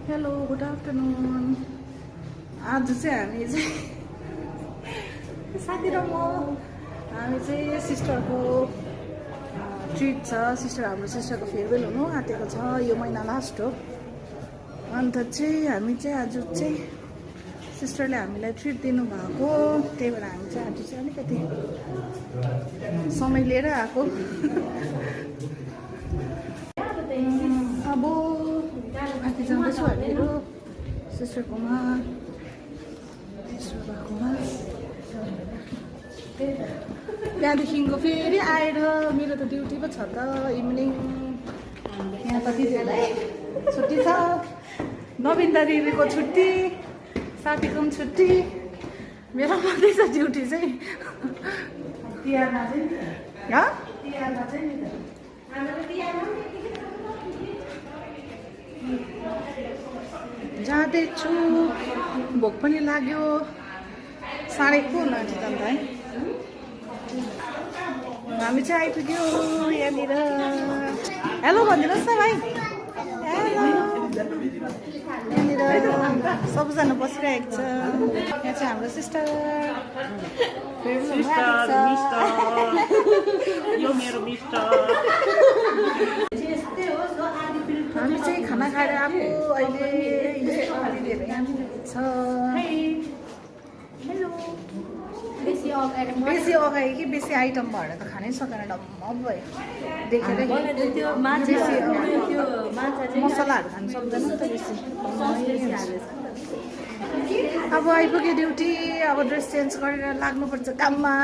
Hello good afternoon. आज चाहिँ हामी चाहिँ साथी र म हामी चाहिँ सिस्टरको ट्रिट छ। हाम्रो सिस्टरको फेयरवेल हुनु आँटेको छ, यो महिना लास्ट हो। अन्त चाहिँ हामी चाहिँ आज चाहिँ सिस्टरले हामीलाई ट्रिट दिनुभएको, त्यही भएर हामी चाहिँ आज चाहिँ अलिकति समय लिएर आएको। अब माथि जाँदैछु हामीहरू सिस्टरकोमा, त्यहाँदेखिको फेरि आएर मेरो त ड्युटी पो छ त इभिनिङ। यहाँ त दिदीहरूलाई छुट्टी छ, नवीनता दिदीको छुट्टी, साथीको पनि छुट्टी, मेरो मात्रै छ ड्युटी चाहिँ। तिहारमा चाहिँ जाँदैछु, भोक पनि लाग्यो, 4:30 हुन आँट्यो त अन्त है। हामी चाहिँ आइपुग्यो यहाँनिर। हेलो भनिदिनुहोस् न भाइ। यहाँनिर सबजना बसिरहेको छ। यहाँ चाहिँ हाम्रो सिस्टर, यो मेरो मिस्टर। हामी चाहिँ खाना खाएर आएको अहिले। दिदीहरू यहाँ छ। हेलो। बेसी अगाडि कि बेसी आइटम भएर त खानै सकेन, डम्म भयो देखेर। मसलाहरू खानु सक्दैन नि त बेसी। अब आइपुग्यो ड्युटी, अब ड्रेस चेन्ज गरेर लाग्नुपर्छ काममा।